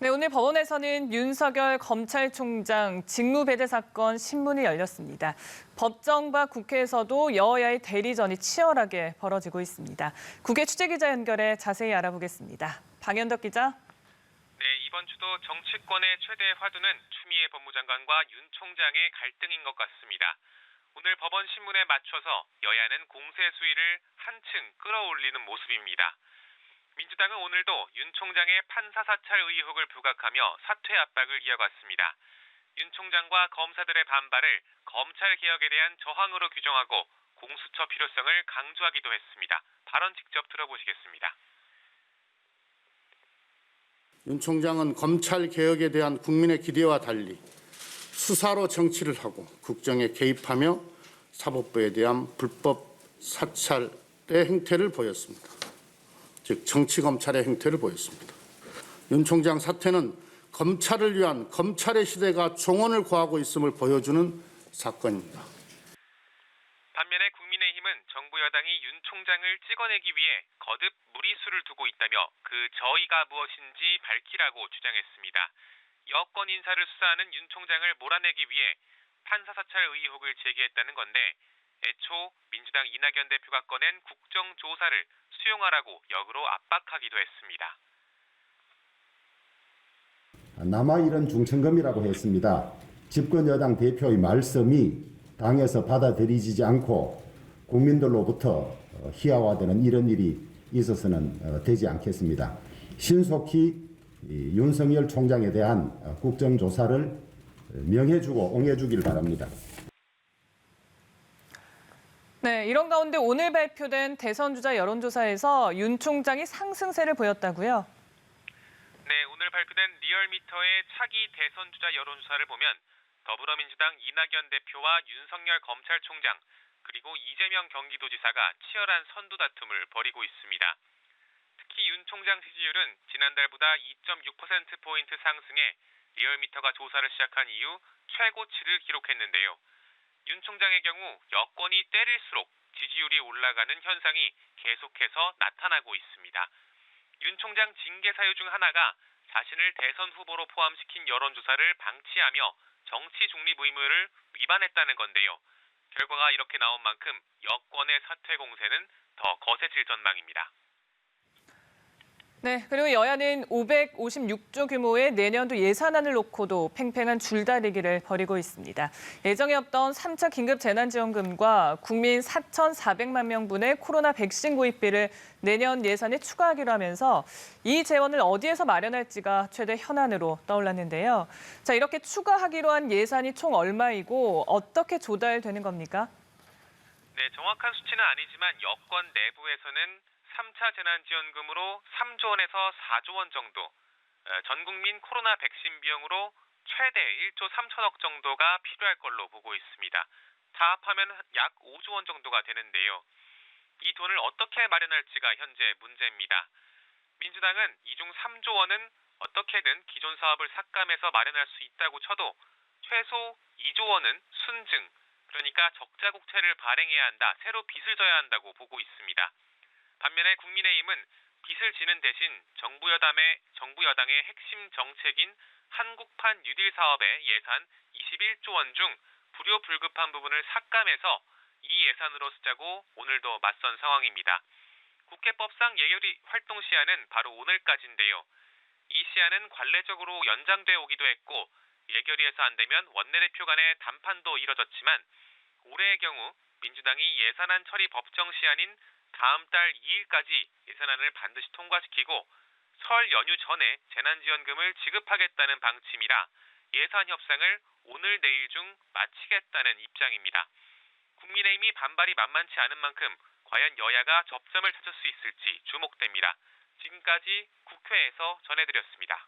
네, 오늘 법원에서는 윤석열 검찰총장 직무배제 사건 신문이 열렸습니다. 법정과 국회에서도 여야의 대리전이 치열하게 벌어지고 있습니다. 국회 취재기자 연결해 자세히 알아보겠습니다. 방현덕 기자. 네, 이번 주도 정치권의 최대 화두는 추미애 법무장관과 윤 총장의 갈등인 것 같습니다. 오늘 법원 신문에 맞춰서 여야는 공세 수위를 한층 끌어올리는 모습입니다. 민주당은 오늘도 윤 총장의 판사 사찰 의혹을 부각하며 사퇴 압박을 이어갔습니다. 윤 총장과 검사들의 반발을 검찰 개혁에 대한 저항으로 규정하고 공수처 필요성을 강조하기도 했습니다. 발언 직접 들어보시겠습니다. 윤 총장은 검찰 개혁에 대한 국민의 기대와 달리 수사로 정치를 하고 국정에 개입하며 사법부에 대한 불법 사찰의 행태를 보였습니다. 즉 정치검찰의 행태를 보였습니다. 윤 총장 사퇴는 검찰을 위한 검찰의 시대가 종언을 구하고 있음을 보여주는 사건입니다. 반면에 국민의힘은 정부 여당이 윤 총장을 찍어내기 위해 거듭 무리수를 두고 있다며 그 저의가 무엇인지 밝히라고 주장했습니다. 여권 인사를 수사하는 윤 총장을 몰아내기 위해 판사 사찰 의혹을 제기했다는 건데 애초 민주당 이낙연 대표가 꺼낸 국정조사를 수용하라고 역으로 압박하기도 했습니다. 남아일은 중천금이라고 했습니다. 집권 여당 대표의 말씀이 당에서 받아들이지 않고 국민들로부터 희화화되는 이런 일이 있어서는 되지 않겠습니다. 신속히 윤석열 총장에 대한 국정조사를 명해주고 옹해주길 바랍니다. 네, 이런 가운데 오늘 발표된 대선주자 여론조사에서 윤 총장이 상승세를 보였다고요? 네, 오늘 발표된 리얼미터의 차기 대선주자 여론조사를 보면 더불어민주당 이낙연 대표와 윤석열 검찰총장 그리고 이재명 경기도지사가 치열한 선두 다툼을 벌이고 있습니다. 특히 윤 총장 지지율은 지난달보다 2.6%포인트 상승해 리얼미터가 조사를 시작한 이후 최고치를 기록했는데요. 윤 총장의 경우 여권이 때릴수록 지지율이 올라가는 현상이 계속해서 나타나고 있습니다. 윤 총장 징계 사유 중 하나가 자신을 대선 후보로 포함시킨 여론조사를 방치하며 정치 중립 의무를 위반했다는 건데요. 결과가 이렇게 나온 만큼 여권의 사퇴 공세는 더 거세질 전망입니다. 네, 그리고 여야는 556조 규모의 내년도 예산안을 놓고도 팽팽한 줄다리기를 벌이고 있습니다. 예정에 없던 3차 긴급 재난지원금과 국민 4,400만 명분의 코로나 백신 구입비를 내년 예산에 추가하기로 하면서 이 재원을 어디에서 마련할지가 최대 현안으로 떠올랐는데요. 자, 이렇게 추가하기로 한 예산이 총 얼마이고 어떻게 조달되는 겁니까? 네, 정확한 수치는 아니지만 여권 내부에서는 3차 재난지원금으로 3조 원에서 4조 원 정도, 전 국민 코로나 백신 비용으로 최대 1조 3천억 정도가 필요할 걸로 보고 있습니다. 다 합하면 약 5조 원 정도가 되는데요. 이 돈을 어떻게 마련할지가 현재 문제입니다. 민주당은 이 중 3조 원은 어떻게든 기존 사업을 삭감해서 마련할 수 있다고 쳐도 최소 2조 원은 순증, 그러니까 적자 국채를 발행해야 한다, 새로 빚을 져야 한다고 보고 있습니다. 반면에 국민의힘은 빚을 지는 대신 정부 여당의 핵심 정책인 한국판 뉴딜 사업의 예산 21조 원 중 불효불급한 부분을 삭감해서 이 예산으로 쓰자고 오늘도 맞선 상황입니다. 국회법상 예결위 활동 시한은 바로 오늘까지인데요. 이 시한은 관례적으로 연장돼 오기도 했고 예결위에서 안 되면 원내대표 간의 담판도 이뤄졌지만 올해의 경우 민주당이 예산안 처리 법정 시한인 다음 달 2일까지 예산안을 반드시 통과시키고 설 연휴 전에 재난지원금을 지급하겠다는 방침이라 예산 협상을 오늘 내일 중 마치겠다는 입장입니다. 국민의힘이 반발이 만만치 않은 만큼 과연 여야가 접점을 찾을 수 있을지 주목됩니다. 지금까지 국회에서 전해드렸습니다.